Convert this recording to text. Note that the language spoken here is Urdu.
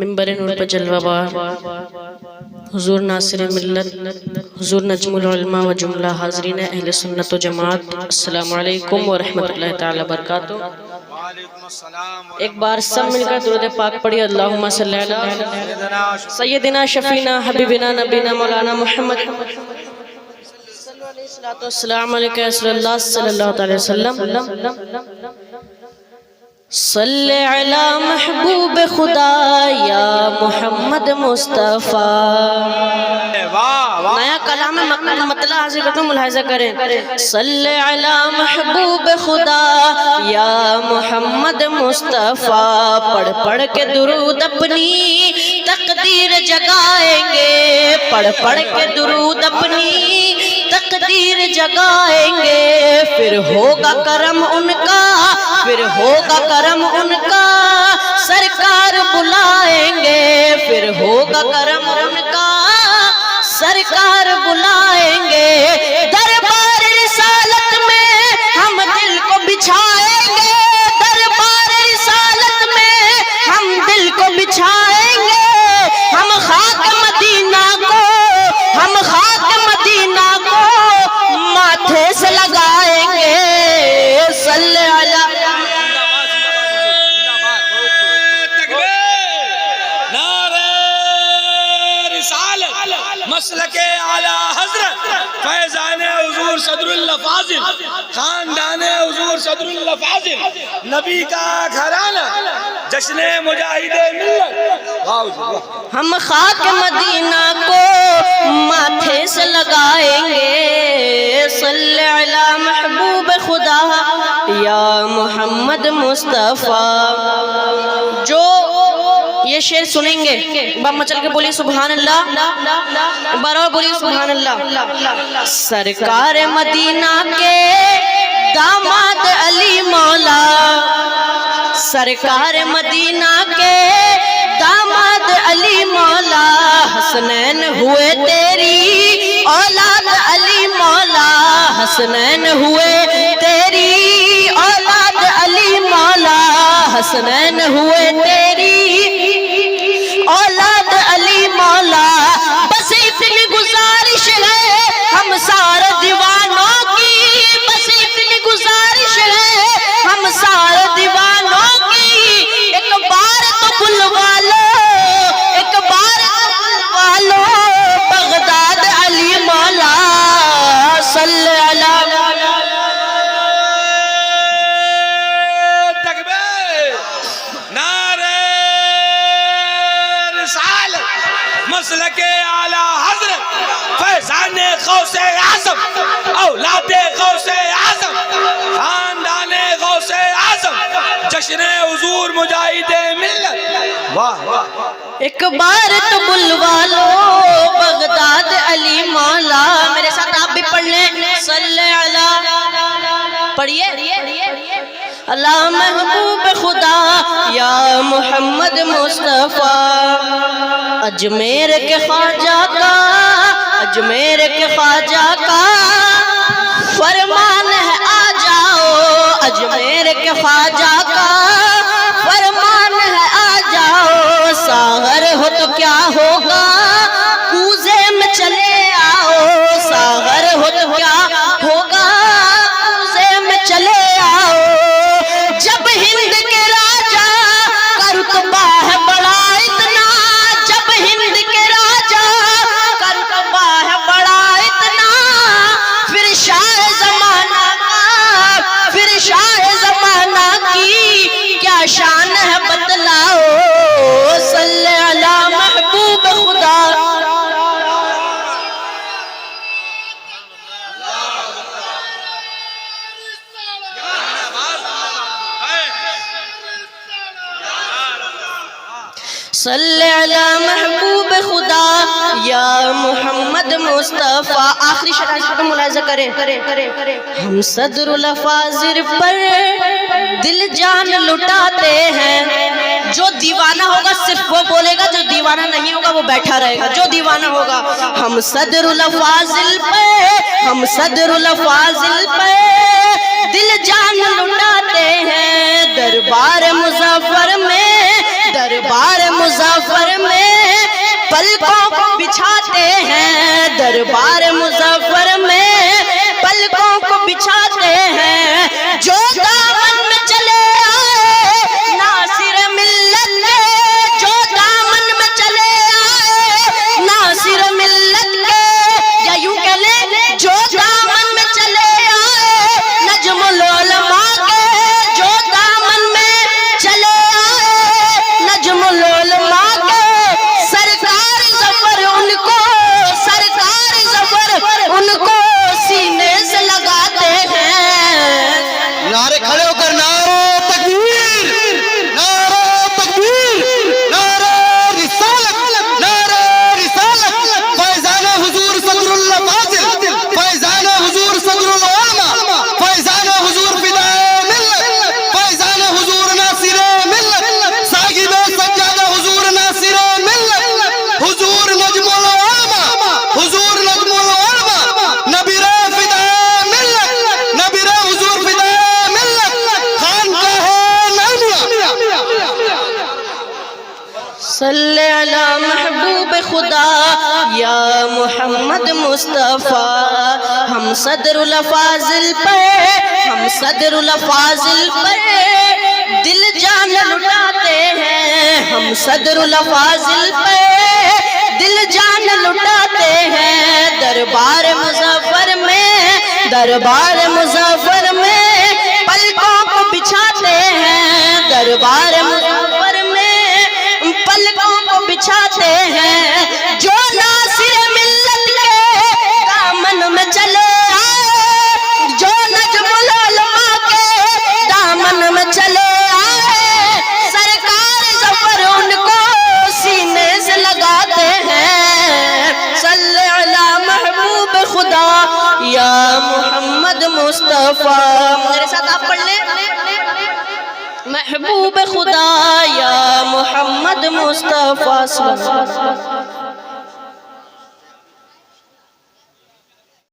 منبر نور پر جلوہ بار حضور ناصر ملت، حضور نجم العلماء و جملہ حاضرین اہل سنت و جماعت، السلام علیکم ورحمۃ اللہ تعالی وبرکاتہ۔ ایک بار سب مل کر درود پاک پڑھی، اللہم صلی علی سیدنا شفینا حبیبنا نبینا مولانا محمد صلی اللہ السلام علیکہ رسول اللہ صلی اللہ علیہ وسلم۔ صلی علی محبوب خدا یا محمد مصطفیٰ۔ نیا کلام مطلع حاضر کرتا ہوں، ملاحظہ کریں۔ صلی علی محبوب خدا یا محمد مصطفیٰ، پڑھ پڑھ کے درود اپنی تقدیر جگائیں گے، پڑھ پڑھ کے درود اپنی تقدیر جگائیں گے، پھر ہوگا کرم ان کا، پھر ہوگا کرم ان کا، سرکار بلائیں گے، پھر ہوگا کرم ان کا، سرکار بلائیں گے۔ دربار رسالت میں ہم دل کو بچھائیں گے، دربار رسالت میں ہم دل کو بچھائیں گے، ہم خاک مدینہ کو، ہم خاک مدینہ کو ماتھے سے لگائیں گے۔ صلی علی مسلک اعلی حضرت فیضان حضور صدر اللہ فاضل، خاندان حضور صدر اللہ فاضل، نبی کا گھرانہ، جشن مجاہد ملت۔ ہم خاک مدینہ کو ماتھے سے لگائیں گے، صلی علی محبوب خدا یا محمد مصطفیٰ۔ جو یہ شعر سنیں گے باب مچل کے بولی سبحان اللہ، بارہ بولی سبحان اللہ۔ سرکار مدینہ کے داماد علی مولا، سرکار مدینہ کے داماد علی مولا، حسنین ہوئے تیری اولاد علی مولا، حسنین ہوئے تیری اولاد علی مولا، حسنین ہوئے تیری اولاد علی مولا۔ بس اتنی گزارش ہے ہم سارے دیوانوں کی، بس اتنی گزارش ہے ہم سارے دیوانوں کی، ایک بار تو بلوا لو، ایک بار تو بلوا لو بغداد علی مولا۔ صلی علی مسلک اعلی حضرت فیضان غوث اعظم، اولاد غوث اعظم، خاندان غوث اعظم، جشن حضور مجاہد ملت۔ واہ واہ، ایک بار تو بلوا لو بغداد علی مولا۔ میرے ساتھ آپ بھی پڑھ لیں، صلی علی، پڑھیے، اللہ محبوب خدا یا محمد مصطفیٰ۔ اجمیر کے خواجہ کا، اجمیر کے خواجہ کا فرمان ہے آ جاؤ، اجمیر کے خواجہ کا فرمان ہے آ جاؤ، ساغر ہو تو کیا ہوگا کوزے میں چلے آؤ، ساغر ہو تو کیا ہوگا کوزے میں چلے آؤ۔ جب ہند کے راجہ کا رتبہ ہے بڑا اتنا، جب ہند کے راجہ کا رتبہ ہے بڑا اتنا، پھر شاہ زمانہ کا، پھر شاہ زمانہ کی کیا شان ہے بتلاؤ۔ صلی علی محبوب خدا۔ صلی علی محبوب خدا یا محمد مصطفیٰ۔ آخری شرائط کو ملاحظہ کریں۔ ہم صدر الافاضل پر دل جان لٹاتے ہیں، جو دیوانہ ہوگا صرف وہ بولے گا، جو دیوانہ نہیں ہوگا وہ بیٹھا رہے گا، جو دیوانہ ہوگا۔ ہم صدر الافاضل پر، ہم صدر الافاضل پر دل جان لٹاتے ہیں، بچھاتے ہیں دربار مظفر میں، پلکوں کو بچھاتے ہیں جو دامن میں چلے آئے ناصر ملت کے، جو دامن میں چلے آئے ناصر ملت کے، یا یوں کہہ لیں جو دامن میں چلے آئے نجم العلماء کے، جو دامن میں چلے آئے نجم العلماء کے، سرکار ظفر ان کو، سرکار ظفر ان کو سینے سے لگاتے ہیں۔ نعرے کھڑے ہو کر نعرہ تکبیر، نعرہ تکبیر، نعرہ رسالت، نعرہ رسالت، فیضان حضور صدر اللہ فاضل، فیضان حضور صدر العلماء، فیضان حضور فدائے ملت، فیضان حضور ناصر ملت، صاحب سجادہ حضور ناصر ملت، حضور نجم العلماء، حضور نجم العلماء، نبیر فدائے ملت، نبیر حضور فدائے ملت، خانقاہ نعیمیہ۔ صلی علی محبوب خدا یا محمد مصطفیٰ، ہم صدر الافاضل پر، ہم صدر الافاضل پر دل جان لٹاتے ہیں، ہم صدر الافاضل پر دل جان لٹاتے ہیں، دربار مظفر میں، دربار مظفر میں پلکوں کو بچھاتے ہیں، دربار مظفر میں پلکوں کو بچھاتے ہیں، جو ناصر ملت کے دامن میں چلے آئے، جو نجم العلماء کے دامن میں چلے آئے، سرکار ظفر ان کو سینے سے لگاتے ہیں۔ صلی علی محبوب خدا یا محمد مصطفیٰ، میرے ساتھ آپ پڑھ لیں، محبوب خدا یا محمد مصطفیٰ صلی اللہ علیہ وسلم۔